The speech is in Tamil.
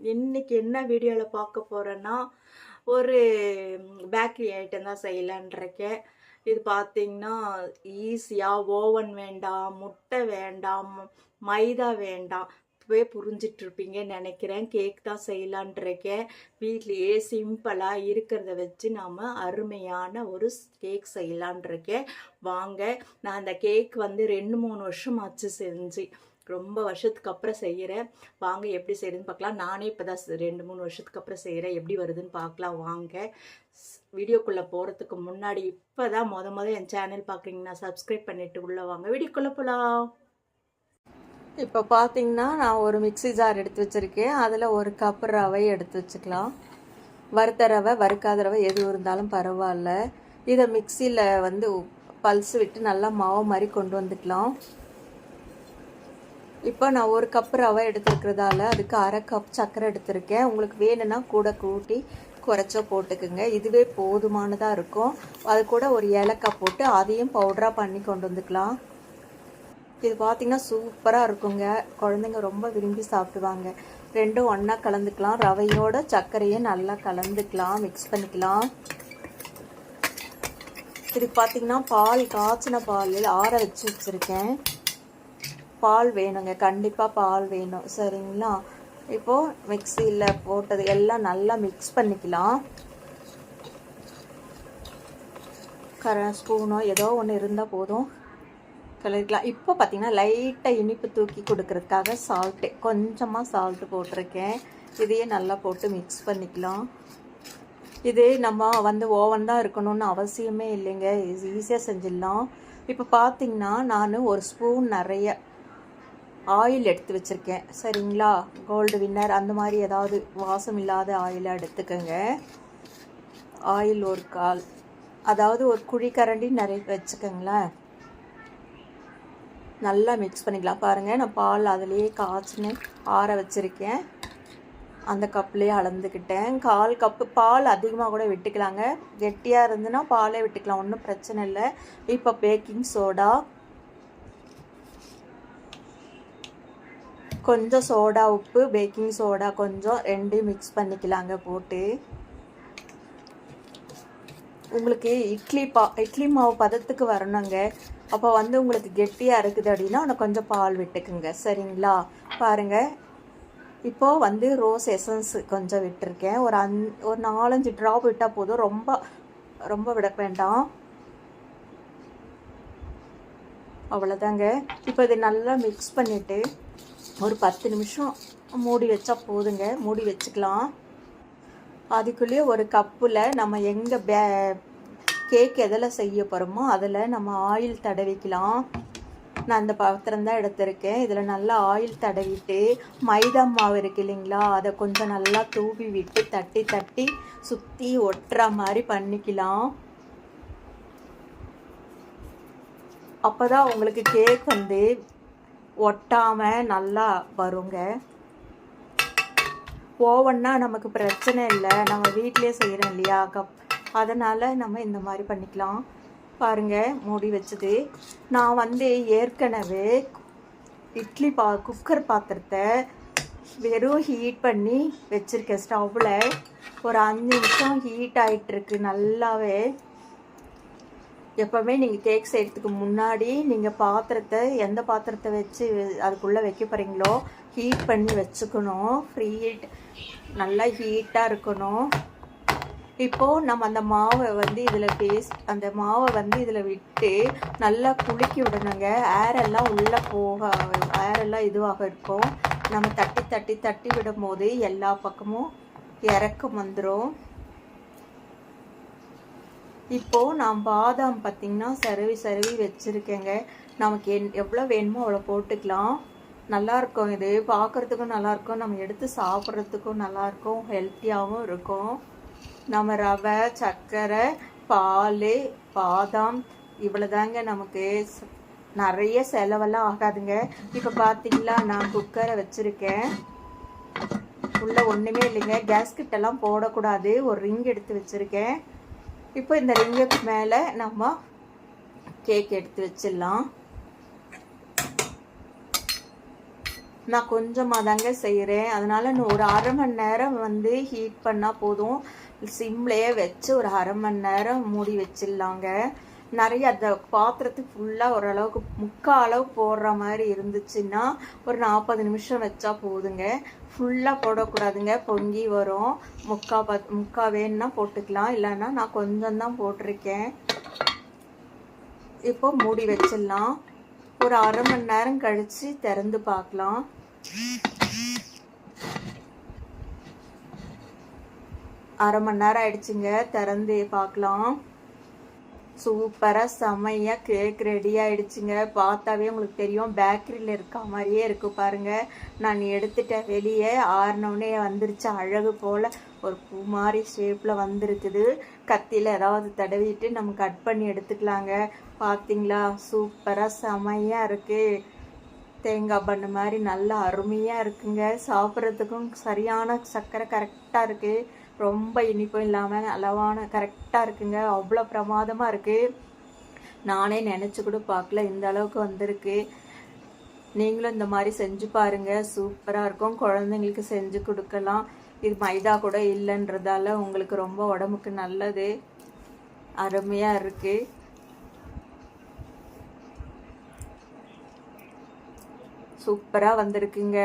இன்னைக்கு என்ன வீடியோவில் பார்க்க போகிறேன்னா ஒரு பேக்கரி ஐட்டம் தான் செய்யலான்ருக்கேன். இது பார்த்தீங்கன்னா ஈஸியாக ஓவன் வேண்டாம், முட்டை வேண்டாம், மைதா வேண்டாம். இப்போவே புரிஞ்சிட்ருப்பீங்கன்னு நினைக்கிறேன். கேக் தான் செய்யலான்ருக்கேன். வீட்லேயே சிம்பிளாக இருக்கிறத வச்சு நாம் அருமையான ஒரு கேக் செய்யலான்ருக்கேன். வாங்க, நான் அந்த கேக் வந்து 2-3 வருஷம் ஆச்சு செஞ்சு. ரொம்ப வருஷத்துக்கு அப்புறம் செய்கிறேன். வாங்க எப்படி செய்கிறதுன்னு பார்க்கலாம். நானே இப்போ தான் 2-3 வருஷத்துக்கு அப்புறம் செய்கிறேன். எப்படி வருதுன்னு பார்க்கலாம் வாங்க. வீடியோக்குள்ளே போகிறதுக்கு முன்னாடி இப்போ தான் மொதல் என் சேனல் பார்க்குறீங்கன்னா சப்ஸ்கிரைப் பண்ணிவிட்டு உள்ளே வாங்க. வீடியோக்குள்ளே போகலாம். இப்போ பார்த்தீங்கன்னா நான் ஒரு மிக்ஸி ஜார் எடுத்து வச்சுருக்கேன். அதில் 1 கப் ரவை எடுத்து வச்சுக்கலாம். வறுத்த ரவை, வறுக்காத ரவை எது இருந்தாலும் பரவாயில்ல. இதை மிக்சியில் வந்து பல்ஸ் விட்டு நல்லா மாவு மாதிரி கொண்டு வந்துக்கலாம். இப்போ நான் 1 கப் ரவை எடுத்துருக்கிறதால அதுக்கு 1/2 கப் சர்க்கரை எடுத்திருக்கேன். உங்களுக்கு வேணும்னா கூட கூட்டி குறைச்சோ போட்டுக்குங்க. இதுவே போதுமானதாக இருக்கும். அது கூட ஒரு ஏலக்காய் போட்டு அதையும் பவுடராக பண்ணி கொண்டு வந்துக்கலாம். இது பார்த்திங்கன்னா சூப்பராக இருக்குங்க. குழந்தைங்க ரொம்ப விரும்பி சாப்பிடுவாங்க. ரெண்டும் ஒன்றா கலந்துக்கலாம். ரவையோட சர்க்கரையும் நல்லா கலந்துக்கலாம், மிக்ஸ் பண்ணிக்கலாம். இதுக்கு பார்த்திங்கன்னா பால், காய்ச்சின பால் ஆற வச்சு வச்சுருக்கேன். பால் வேணுங்க, கண்டிப்பாக பால் வேணும். சரிங்களா? இப்போது மிக்சியில் போட்டது எல்லாம் நல்லா மிக்ஸ் பண்ணிக்கலாம். ஸ்பூனோ ஏதோ ஒன்று இருந்தால் போதும், கலரிக்கலாம். இப்போ பார்த்திங்கன்னா லைட்டாக இனிப்பு தூக்கி கொடுக்கறதுக்காக சால்ட்டு, கொஞ்சமாக சால்ட்டு போட்டிருக்கேன். இதையே நல்லா போட்டு மிக்ஸ் பண்ணிக்கலாம். இது நம்ம வந்து ஓவன் தான் இருக்கணும்னு அவசியமே இல்லைங்க, ஈஸியாக செஞ்சிடலாம். இப்போ பார்த்திங்கன்னா நான் 1 ஸ்பூன் நிறைய ஆயில் எடுத்து வச்சுருக்கேன். சரிங்களா? கோல்டு வின்னர் அந்த மாதிரி ஏதாவது வாசம் இல்லாத ஆயிலாக எடுத்துக்கோங்க. ஆயில் 1 கால், அதாவது 1 குழிக்கரண்டி நிறைய வச்சுக்கோங்களேன். நல்லா மிக்ஸ் பண்ணிக்கலாம். பாருங்கள், நான் பால் அதிலேயே காய்ச்சின்னு ஆற வச்சுருக்கேன். அந்த கப்லேயே அளந்துக்கிட்டேன். 1/4 கப்பு. பால் அதிகமாக கூட விட்டுக்கலாங்க, கெட்டியாக இருந்துன்னா பாலே விட்டுக்கலாம், ஒன்றும் பிரச்சனை இல்லை. இப்போ பேக்கிங் சோடா, கொஞ்சம் சோடா உப்பு, பேக்கிங் சோடா கொஞ்சம், 2 மிக்ஸ் பண்ணிக்கலாங்க போட்டு. உங்களுக்கு இட்லி மாவு பதத்துக்கு வரணுங்க. அப்போ வந்து உங்களுக்கு கெட்டியாக இருக்குது அப்படின்னா உனக்கு கொஞ்சம் பால் விட்டுக்குங்க. சரிங்களா? பாருங்கள், இப்போது வந்து ரோஸ் எசன்ஸ் கொஞ்சம் விட்டுருக்கேன். ஒரு 4-5 ட்ராப் விட்டால் போதும், ரொம்ப விட வேண்டாம். அவ்வளோதாங்க. இப்போ இதை நல்லா மிக்ஸ் பண்ணிவிட்டு ஒரு 10 நிமிஷம் மூடி வச்சா போதுங்க. மூடி வச்சுக்கலாம். அதுக்குள்ளேயே 1 கப்பில் நம்ம எங்கே கேக் எதில் செய்ய போகிறோமோ அதில் நம்ம ஆயில் தடவிக்கலாம். நான் அந்த பாத்திரம் தான் எடுத்திருக்கேன். இதில் நல்லா ஆயில் தடவிட்டு மைதா மாவு இருக்கு இல்லைங்களா, அதை கொஞ்சம் நல்லா தூவி விட்டு தட்டி தட்டி சுற்றி ஒட்டுற மாதிரி பண்ணிக்கலாம். அப்போ தான் உங்களுக்கு கேக் வந்து ஒட்டாமல் நல்லா வருங்க. ஓவன்னா நமக்கு பிரச்சனை இல்லை, நம்ம வீட்டிலே செய்கிறோம் இல்லையா, அதனால் நம்ம இந்த மாதிரி பண்ணிக்கலாம். பாருங்கள், மூடி வச்சது. நான் வந்து ஏற்கனவே குக்கர் பாத்திரத்தை வெறும் ஹீட் பண்ணி வச்சுருக்கேன். ஸ்டவ்வில் ஒரு 5 நிமிஷம் ஹீட் ஆகிட்டுருக்கு நல்லாவே. எப்போவுமே நீங்கள் கேக் செய்கிறதுக்கு முன்னாடி நீங்கள் எந்த பாத்திரத்தை வச்சு அதுக்குள்ளே வைக்க போகிறீங்களோ ஹீட் பண்ணி வச்சுக்கணும். ஹீட் நல்லா ஹீட்டாக இருக்கணும். இப்போது நம்ம அந்த மாவை வந்து அந்த மாவை வந்து இதில் விட்டு நல்லா குலுக்கி விடணுங்க. ஏரெல்லாம் உள்ளே ஏரெல்லாம் இதுவாக இருக்கும். நம்ம தட்டி தட்டி தட்டி விடும் போது எல்லா பக்கமும் இறக்கம் வந்துடும். இப்போது நான் பாதாம் பார்த்திங்கன்னா சருவி வச்சுருக்கேங்க. நமக்கு எவ்வளோ வேணுமோ அவ்வளோ போட்டுக்கலாம். நல்லாயிருக்கும். இது பார்க்குறதுக்கும் நல்லாயிருக்கும், நம்ம எடுத்து சாப்பிட்றதுக்கும் நல்லாயிருக்கும், ஹெல்த்தியாகவும் இருக்கும். நம்ம ரவை, சர்க்கரை, பால், பாதாம் இவ்வளோதாங்க. நமக்கு நிறைய செலவெல்லாம் ஆகாதுங்க. இப்போ பார்த்தீங்களா, நான் குக்கரை வச்சுருக்கேன். உள்ளே ஒன்றுமே இல்லைங்க, கேஸ்கிட்டெல்லாம் போடக்கூடாது. ஒரு ரிங் எடுத்து வச்சுருக்கேன். இப்போ இந்த ரிங்குக்கு மேலே நம்ம கேக் எடுத்து வச்சிடலாம். நான் கொஞ்சமாக தாங்க செய்கிறேன். அதனால் இன்னும் ஒரு அரை மணி நேரம் வந்து ஹீட் பண்ணால் போதும். சிம்லேயே வச்சு ஒரு அரை மணி நேரம் மூடி வச்சிடலாங்க. நிறைய அந்த பாத்திரத்துக்கு ஃபுல்லாக ஓரளவுக்கு முக்கால் அளவுக்கு போடுற மாதிரி இருந்துச்சுன்னா ஒரு 40 நிமிஷம் வச்சா போதுங்க. ஃபுல்லாக போடக்கூடாதுங்க, பொங்கி வரும். முக்கா வேணுன்னா போட்டுக்கலாம், இல்லைன்னா நான் கொஞ்சம் தான் போட்டிருக்கேன். இப்போ மூடி வச்சிடலாம். ஒரு அரை மணி நேரம் கழித்து திறந்து பார்க்கலாம். அரை மணி நேரம் ஆயிடுச்சுங்க, திறந்து பார்க்கலாம். சூப்பராக செமையாக கேக் ரெடி ஆகிடுச்சுங்க. பார்த்தாவே உங்களுக்கு தெரியும், பேக்கரியில் இருக்க மாதிரியே இருக்குது பாருங்கள். நான் எடுத்துட்டேன் வெளியே, ஆறினோடனே வந்துருச்சு. அழகு போல் ஒரு பூ மாதிரி ஷேப்பில் வந்திருக்குது. கத்தியில் ஏதாவது தடவிட்டு நம்ம கட் பண்ணி எடுத்துக்கலாங்க. பார்த்தீங்களா, சூப்பராக செமையாக இருக்குது. தேங்காய் பண்ணு மாதிரி நல்லா அருமையாக இருக்குங்க. சாப்பிட்றதுக்கும் சரியான சர்க்கரை கரெக்டாக இருக்குது. ரொம்ப இனிப்பும் இல்லாமல் அளவான கரெக்டாக இருக்குங்க. அவ்வளோ பிரமாதமாக இருக்குது. நானே நினச்சி கூட பார்க்கல இந்த அளவுக்கு வந்திருக்கு. நீங்களும் இந்த மாதிரி செஞ்சு பாருங்கள், சூப்பராக இருக்கும். குழந்தைங்களுக்கு செஞ்சு கொடுக்கலாம். இது மைதா கூட இல்லைன்றதால உங்களுக்கு ரொம்ப உடம்புக்கு நல்லது. அருமையாக இருக்குது. சூப்பராக வந்திருக்குங்க.